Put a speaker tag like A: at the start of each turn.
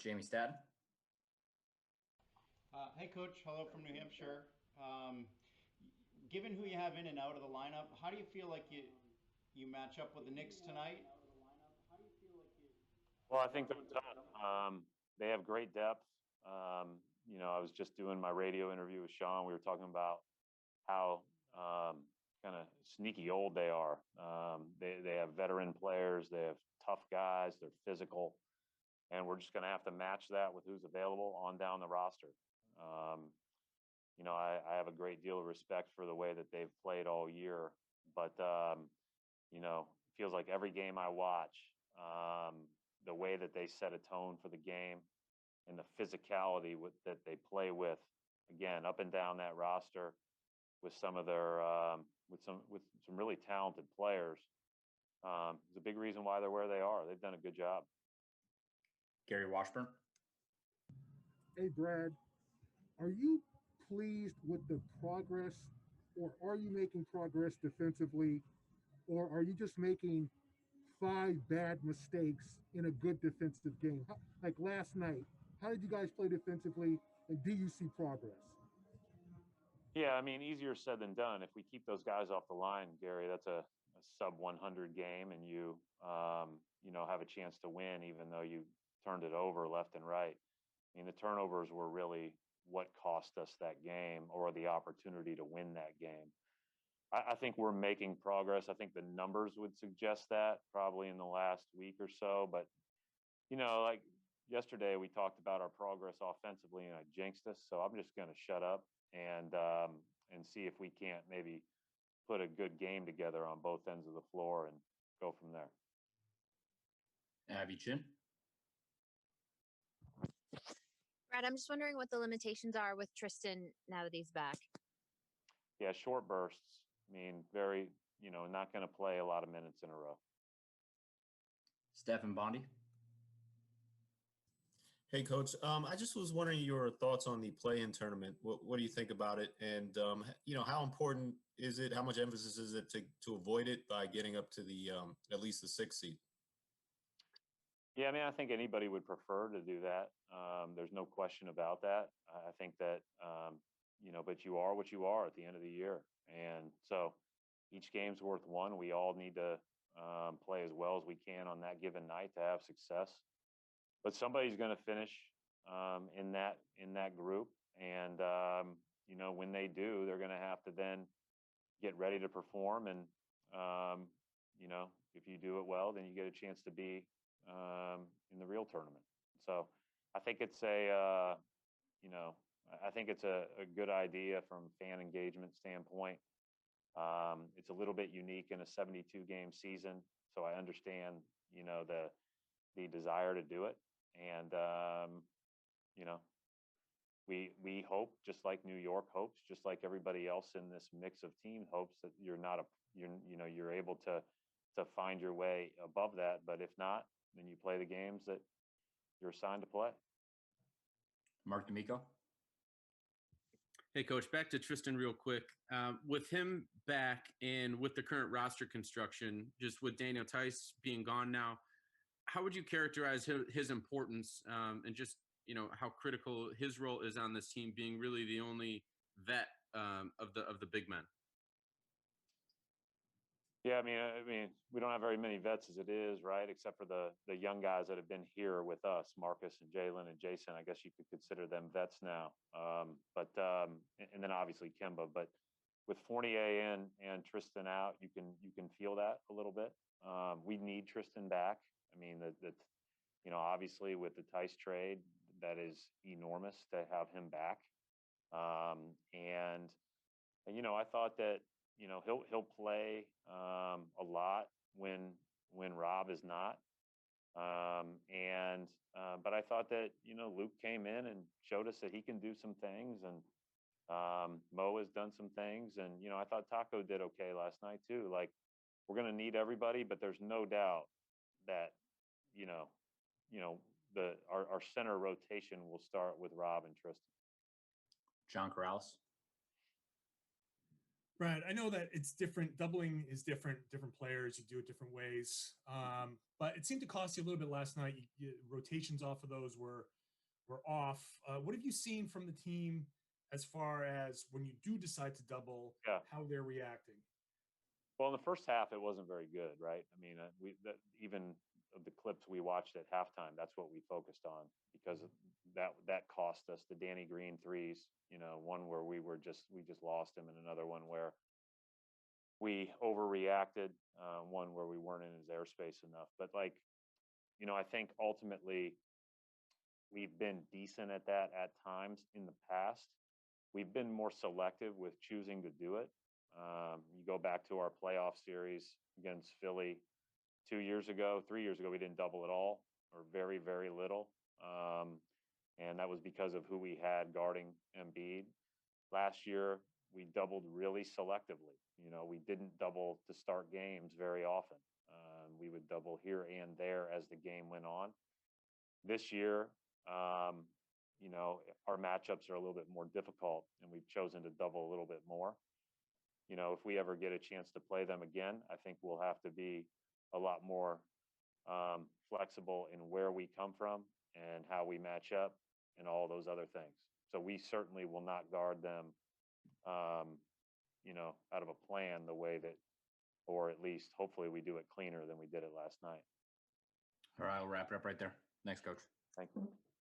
A: Jamie Stadden.
B: Hey, Coach. Hello from New Hampshire. Given who you have in and out of the lineup, how do you feel like you match up with the Knicks tonight?
C: Well, I think they're tough. They have great depth. I was just doing my radio interview with Sean. We were talking about how kind of sneaky old they are. They have veteran players. They have tough guys. They're physical, and we're just going to have to match that with who's available on down the roster. I have a great deal of respect for the way that they've played all year, but it feels like every game I watch, the way that they set a tone for the game and the physicality that they play with, again, up and down that roster with some of their with some really talented players, is a big reason why they're where they are. They've done a good job.
A: Gary Washburn.
D: Hey, Brad, are you pleased with the progress, or are you making progress defensively, or are you just making 5 bad mistakes in a good defensive game? Like last night, how did you guys play defensively, and do you see progress?
C: Yeah, I mean, easier said than done. If we keep those guys off the line, Gary, that's a sub 100 game, and you have a chance to win, even though you turned it over left and right. I mean, the turnovers were really what cost us that game, or the opportunity to win that game. I think we're making progress. I think the numbers would suggest that probably in the last week or so. But, like yesterday, we talked about our progress offensively, and I jinxed us. So I'm just going to shut up and see if we can't maybe put a good game together on both ends of the floor and go from there.
A: Abby Chin.
E: Brad, I'm just wondering what the limitations are with Tristan now that he's back.
C: Yeah, short bursts. I mean, very, not going to play a lot of minutes in a row.
A: Stephen Bondi.
F: Hey, Coach. I just was wondering your thoughts on the play-in tournament. What do you think about it? And, how important is it? How much emphasis is it to avoid it by getting up to the at least the 6th seed?
C: Yeah, I mean, I think anybody would prefer to do that. There's no question about that. I think that, but you are what you are at the end of the year. And so each game's worth one. We all need to play as well as we can on that given night to have success. But somebody's going to finish in that group. And, when they do, they're going to have to then get ready to perform. And, if you do it well, then you get a chance to be in the real tournament. So I think it's a good idea from fan engagement standpoint. It's a little bit unique in a 72 game season. So I understand, the desire to do it. And, we hope, just like New York hopes, just like everybody else in this mix of team hopes, that you're able to find your way above that. But if not, then you play the games that you're assigned to play.
A: Mark D'Amico.
G: Hey, Coach, back to Tristan real quick. With him back and with the current roster construction, just with Daniel Tice being gone now, how would you characterize his importance and just, how critical his role is on this team, being really the only vet of the big men?
C: Yeah, I mean, we don't have very many vets as it is, right? Except for the young guys that have been here with us, Marcus and Jalen and Jason. I guess you could consider them vets now. And then obviously Kemba. But with Fournier and Tristan out, you can feel that a little bit. We need Tristan back. I mean, obviously with the Tice trade, that is enormous to have him back. I thought that he'll play a lot when Rob is not. But I thought that Luke came in and showed us that he can do some things, and Mo has done some things, and I thought Taco did okay last night too. Like, we're going to need everybody, but there's no doubt that our center rotation will start with Rob and Tristan.
A: John Corrales.
H: Brad, I know that it's different. Doubling is different. Different players, you do it different ways. But it seemed to cost you a little bit last night. Rotations off of those were off. What have you seen from the team as far as when you do decide to double?
C: Yeah.
H: How they're reacting?
C: Well, in the first half, it wasn't very good, right? I mean, even of the clips we watched at halftime, that's what we focused on because that cost us the Danny Green threes. You know, one where we just lost him, and another one where we overreacted. One where we weren't in his airspace enough. But like, you know, I think ultimately we've been decent at that at times in the past. We've been more selective with choosing to do it. You go back to our playoff series against Philly 2 years ago, 3 years ago, we didn't double at all or very, very little. And that was because of who we had guarding Embiid. Last year, we doubled really selectively. You know, we didn't double to start games very often. We would double here and there as the game went on. This year, you know, our matchups are a little bit more difficult, and we've chosen to double a little bit more. You know, if we ever get a chance to play them again, I think we'll have to be a lot more flexible in where we come from and how we match up and all those other things. So we certainly will not guard them, you know, out of a plan the way that, or at least hopefully we do it cleaner than we did it last night.
A: All right, I'll wrap it up right there. Thanks, Coach.
C: Thank you.